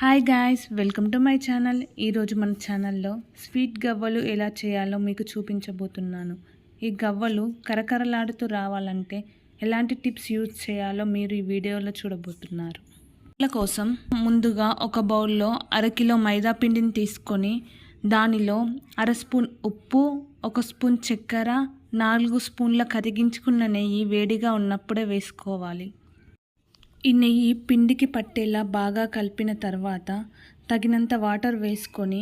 Hi guys, welcome to my channel. ఈరోజు మన ఛానల్లో స్వీట్ గవ్వలు ఎలా చేయాలో మీకు చూపించబోతున్నాను. ఈ గవ్వలు కరకరలాడుతూ రావాలంటే ఎలాంటి టిప్స్ యూజ్ చేయాలో మీరు ఈ వీడియోలో చూడబోతున్నారు. గవ్వల కోసం ముందుగా ఒక బౌల్లో అరకిలో మైదా పిండిని తీసుకొని దానిలో అర స్పూన్ ఉప్పు, 1 స్పూన్ చక్కెర, 4 స్పూన్ల కరిగించుకున్న నెయ్యి వేడిగా ఉన్నప్పుడే వేసుకోవాలి. ఈ నెయ్యి పిండికి పట్టేలా బాగా కలిపిన తర్వాత తగినంత వాటర్ వేసుకొని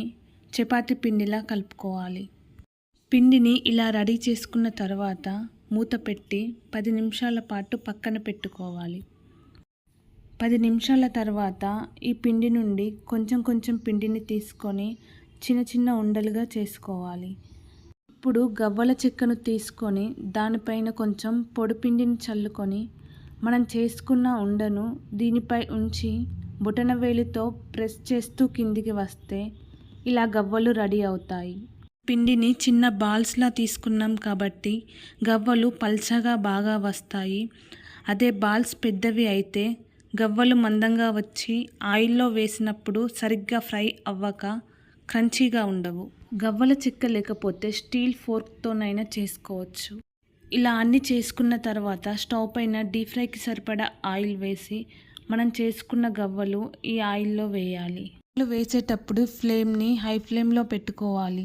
చపాతీ పిండిలా కలుపుకోవాలి. పిండిని ఇలా రెడీ చేసుకున్న తర్వాత మూత పెట్టి 10 నిమిషాల పాటు పక్కన పెట్టుకోవాలి. 10 నిమిషాల తర్వాత ఈ పిండి నుండి కొంచెం కొంచెం పిండిని తీసుకొని చిన్న చిన్న ఉండలుగా చేసుకోవాలి. ఇప్పుడు గవ్వల చెక్కను తీసుకొని దానిపైన కొంచెం పొడి పిండిని చల్లుకొని మనం చేసుకున్న ఉండను దీనిపై ఉంచి బొటనవేలితో ప్రెస్ చేస్తూ కిందికి వస్తే ఇలా గవ్వలు రెడీ అవుతాయి. పిండిని చిన్న బాల్స్లా తీసుకున్నాం కాబట్టి గవ్వలు పల్చగా బాగా వస్తాయి. అదే బాల్స్ పెద్దవి అయితే గవ్వలు మందంగా వచ్చి ఆయిల్లో వేసినప్పుడు సరిగ్గా ఫ్రై అవ్వక క్రంచీగా ఉండవు. గవ్వల చెక్క లేకపోతే స్టీల్ ఫోర్క్తోనైనా చేసుకోవచ్చు. ఇలా అన్నీ చేసుకున్న తర్వాత స్టవ్ పైన డీప్ ఫ్రైకి సరిపడా ఆయిల్ వేసి మనం చేసుకున్న గవ్వలు ఈ ఆయిల్లో వేయాలి. వేసేటప్పుడు ఫ్లేమ్ని హై ఫ్లేమ్లో పెట్టుకోవాలి.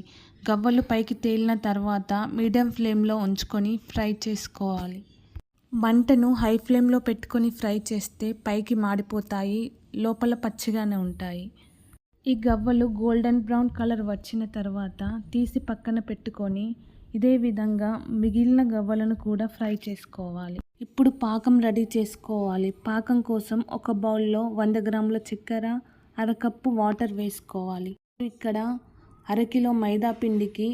గవ్వలు పైకి తేలిన తర్వాత మీడియం ఫ్లేమ్లో ఉంచుకొని ఫ్రై చేసుకోవాలి. మంటను హై ఫ్లేమ్లో పెట్టుకొని ఫ్రై చేస్తే పైకి మాడిపోతాయి, లోపల పచ్చిగానే ఉంటాయి. ఈ గవ్వలు గోల్డెన్ బ్రౌన్ కలర్ వచ్చిన తర్వాత తీసి పక్కన పెట్టుకొని ఇదే విధంగా మిగిలిన గవ్వలను కూడా ఫ్రై చేసుకోవాలి. ఇప్పుడు పాకం రెడీ చేసుకోవాలి. పాకం కోసం ఒక బౌల్లో 100 గ్రాముల చక్కెర, అరకప్పు వాటర్ వేసుకోవాలి. ఇక్కడ అరకిలో మైదా పిండికి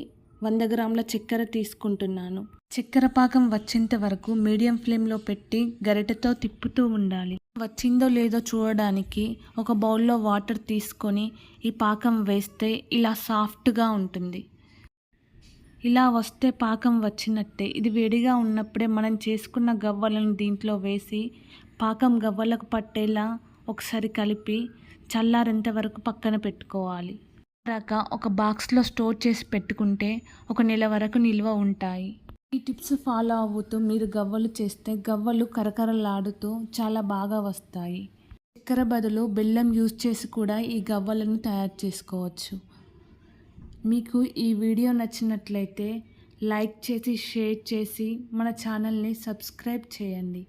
100 గ్రాముల చక్కెర తీసుకుంటున్నాను. చక్కెర పాకం వచ్చేంత వరకు మీడియం ఫ్లేమ్లో పెట్టి గరిటెతో తిప్పుతూ ఉండాలి. వచ్చిందో లేదో చూడడానికి ఒక బౌల్లో వాటర్ తీసుకొని ఈ పాకం వేస్తే ఇలా సాఫ్ట్గా ఉంటుంది. ఇలా వస్తే పాకం వచ్చినట్టే. ఇది వేడిగా ఉన్నప్పుడే మనం చేసుకున్న గవ్వలను దీంట్లో వేసి పాకం గవ్వలకు పట్టేలా ఒకసారి కలిపి చల్లారేంత వరకు పక్కన పెట్టుకోవాలి. ఒక బాక్స్లో స్టోర్ చేసి పెట్టుకుంటే 1 నెల వరకు నిల్వ ఉంటాయి. ఈ టిప్స్ ఫాలో అవుతూ మీరు గవ్వలు చేస్తే గవ్వలు కరకరలాడుతూ చాలా బాగా వస్తాయి. చక్కెర బదులు బెల్లం యూజ్ చేసి కూడా ఈ గవ్వలను తయారు చేసుకోవచ్చు. మీకు ఈ వీడియో నచ్చినట్లయితే లైక్ చేసి షేర్ చేసి మన ఛానల్ని సబ్స్క్రైబ్ చేయండి.